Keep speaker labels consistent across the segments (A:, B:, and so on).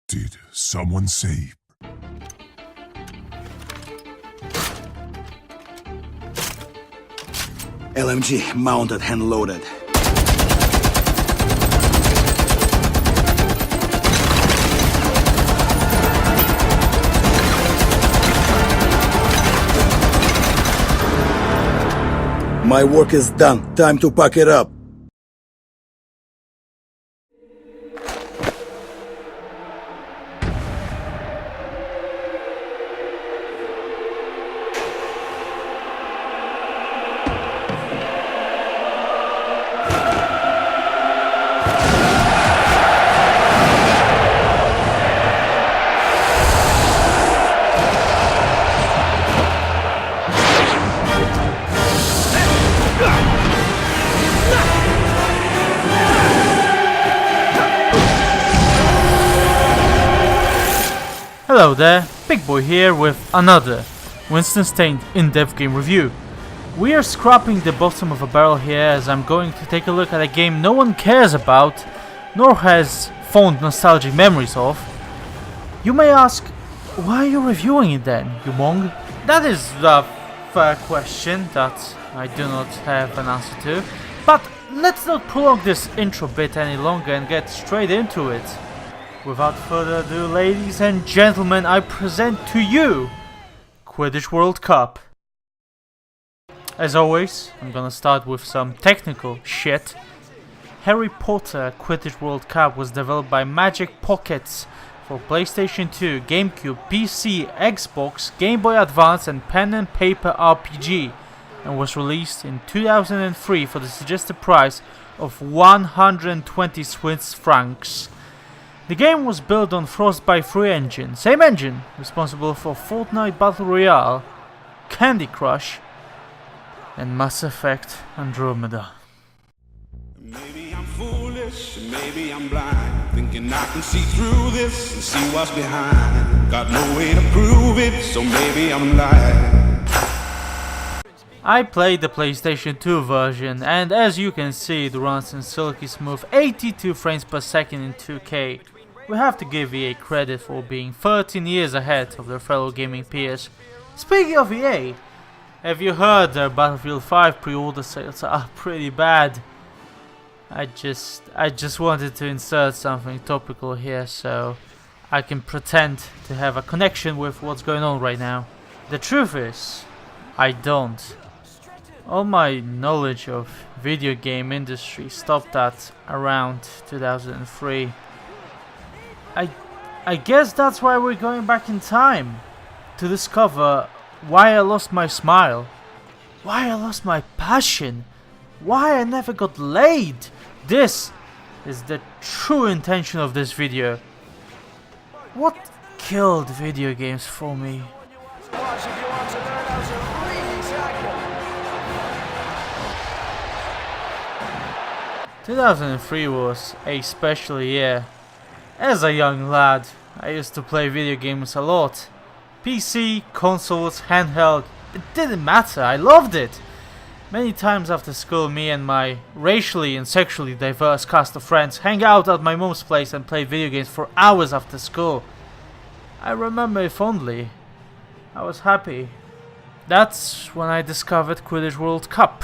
A: Did someone say...
B: LMG mounted, hand loaded. My work is done. Time to pack it up.
C: Hello there, Big Boy here with another Winston Taint in-depth game review. We are scrapping the bottom of a barrel here as I'm going to take a look at a game no one cares about, nor has fond nostalgic memories of. You may ask, why are you reviewing it then, you mong? That is a fair question that I do not have an answer to, but let's not prolong this intro bit any longer and get straight into it. Without further ado, ladies and gentlemen, I present to you Quidditch World Cup. As always, I'm gonna start with some technical shit. Harry Potter Quidditch World Cup was developed by Magic Pockets for PlayStation 2, GameCube, PC, Xbox, Game Boy Advance and pen and paper RPG, and was released in 2003 for the suggested price of 120 Swiss francs. The game was built on Frostbite 3 engine, same engine responsible for Fortnite Battle Royale, Candy Crush and Mass Effect Andromeda.
D: Maybe I'm foolish, maybe I'm blind, thinking I can see through this and see what's behind. Got no way to prove it, so maybe I'm lying.
C: I played the PlayStation 2 version, and as you can see, it runs in silky smooth 82 frames per second in 2K. We have to give EA credit for being 13 years ahead of their fellow gaming peers. Speaking of EA, have you heard their Battlefield 5 pre-order sales are pretty bad? I just wanted to insert something topical here so I can pretend to have a connection with what's going on right now. The truth is, I don't. All my knowledge of video game industry stopped at around 2003. I guess that's why we're going back in time, to discover why I lost my smile, why I lost my passion, why I never got laid. This is the true intention of this video. What killed video games for me? 2003 was a special year. As a young lad, I used to play video games a lot. PC, consoles, handheld, it didn't matter, I loved it. Many times after school, me and my racially and sexually diverse cast of friends hang out at my mom's place and play video games for hours after school. I remember it fondly. I was happy. That's when I discovered Quidditch World Cup.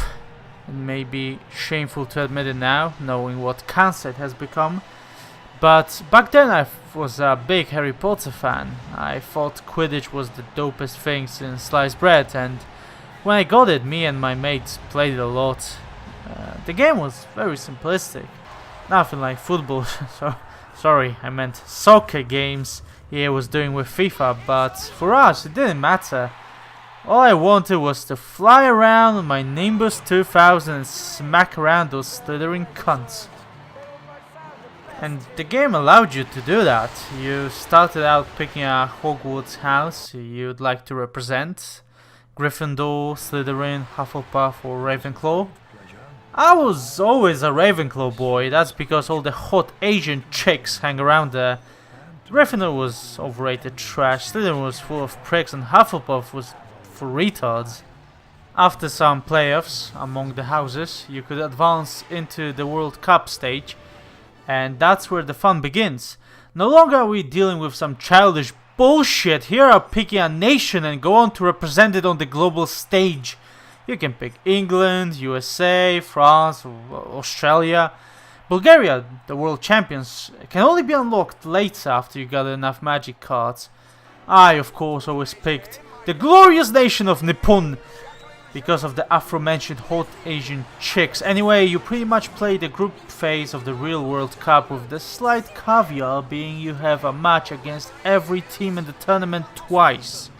C: It may be shameful to admit it now, knowing what cancer it has become. But back then I was a big Harry Potter fan. I thought Quidditch was the dopest thing since sliced bread, and when I got it, me and my mates played it a lot. The game was very simplistic, nothing like football, sorry, I meant soccer games EA was doing with FIFA, but for us it didn't matter. All I wanted was to fly around on my Nimbus 2000 and smack around those slithering cunts. And the game allowed you to do that. You started out picking a Hogwarts house you'd like to represent. Gryffindor, Slytherin, Hufflepuff or Ravenclaw. I was always a Ravenclaw boy, that's because all the hot Asian chicks hang around there. Gryffindor was overrated trash, Slytherin was full of pricks and Hufflepuff was for retards. After some playoffs among the houses, you could advance into the World Cup stage. And that's where the fun begins. No longer are we dealing with some childish bullshit. Here are picking a nation and go on to represent it on the global stage. You can pick England, USA, France, Australia. Bulgaria, the world champions, can only be unlocked later after you gather enough magic cards. I, of course, always picked the glorious nation of Nippon because of the aforementioned hot Asian chicks. Anyway, you pretty much play the group phase of the real World Cup, with the slight caveat being you have a match against every team in the tournament twice.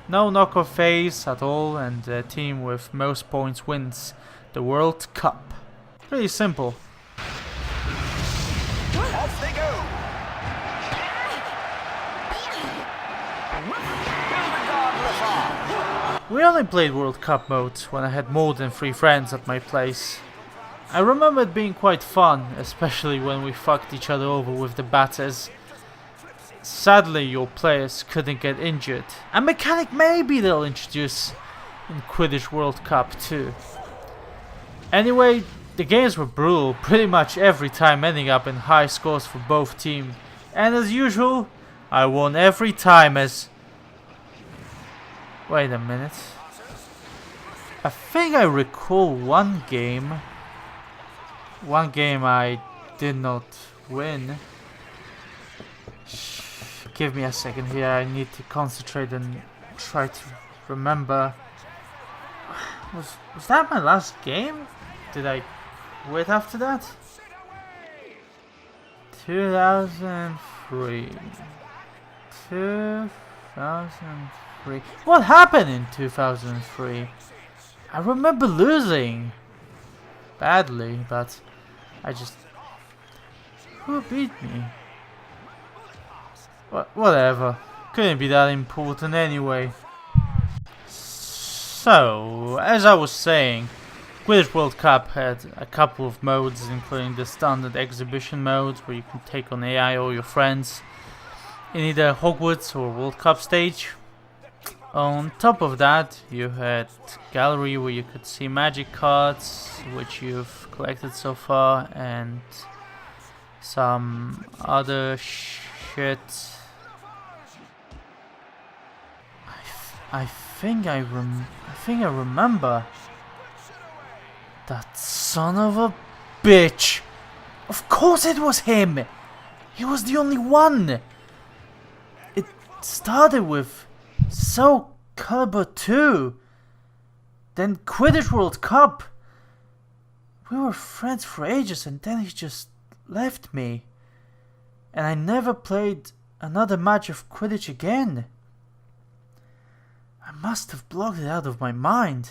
C: No knockoff phase at all, and the team with most points wins the World Cup. Pretty simple.
E: Off they go.
C: We only played World Cup mode when I had more than 3 friends at my place. I remember it being quite fun, especially when we fucked each other over with the batters. Sadly, your players couldn't get injured. A mechanic maybe they'll introduce in Quidditch World Cup too. Anyway, the games were brutal, pretty much every time ending up in high scores for both teams. And as usual, I won every time as... Wait a minute. I think I recall one game I did not win. Give me a second here, I need to concentrate and try to remember. Was that my last game? Did I quit after that? 2003. 2003. What happened in 2003? I remember losing badly, but I just... Who beat me? Whatever. Couldn't be that important anyway. So, as I was saying, Quidditch World Cup had a couple of modes, including the standard exhibition mode, where you can take on AI or your friends in either Hogwarts or World Cup stage. On top of that, you had gallery, where you could see magic cards which you've collected so far, and some other shit. I think I remember that son of a bitch. Of course it was him. He was the only one. It started with Soul Calibur 2, then Quidditch World Cup. We were friends for ages, and then he just left me, and I never played another match of Quidditch again. I must have blocked it out of my mind.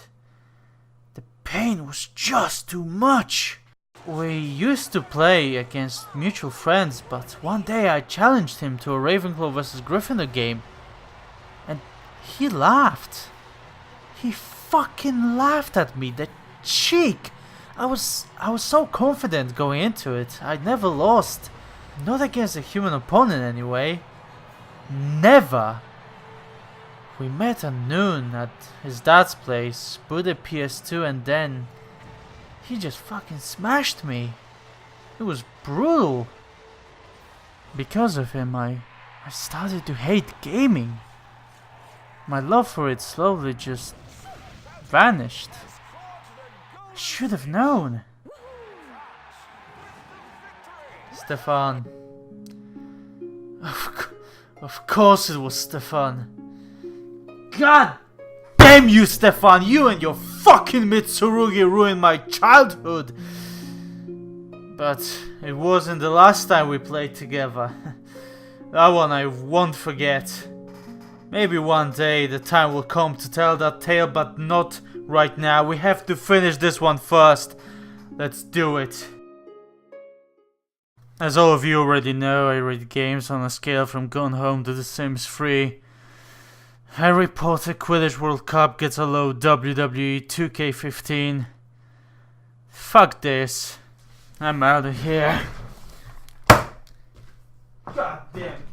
C: The pain was just too much. We used to play against mutual friends, but one day I challenged him to a Ravenclaw vs Gryffindor game, and he laughed. He fucking laughed at me, the cheek. I was so confident going into it. I'd never lost. Not against a human opponent anyway. Never. We met at noon at his dad's place, booted PS2, and then he just fucking smashed me. It was brutal. Because of him, I started to hate gaming. My love for it slowly just vanished. I should have known. Stefan. Of course it was Stefan. God damn you, Stefan! You and your fucking Mitsurugi ruined my childhood! But it wasn't the last time we played together. That one I won't forget. Maybe one day the time will come to tell that tale, but not right now. We have to finish this one first. Let's do it. As all of you already know, I rate games on a scale from Gone Home to The Sims 3. Harry Potter Quidditch World Cup gets a low WWE 2K15. Fuck this. I'm out of here. God damn.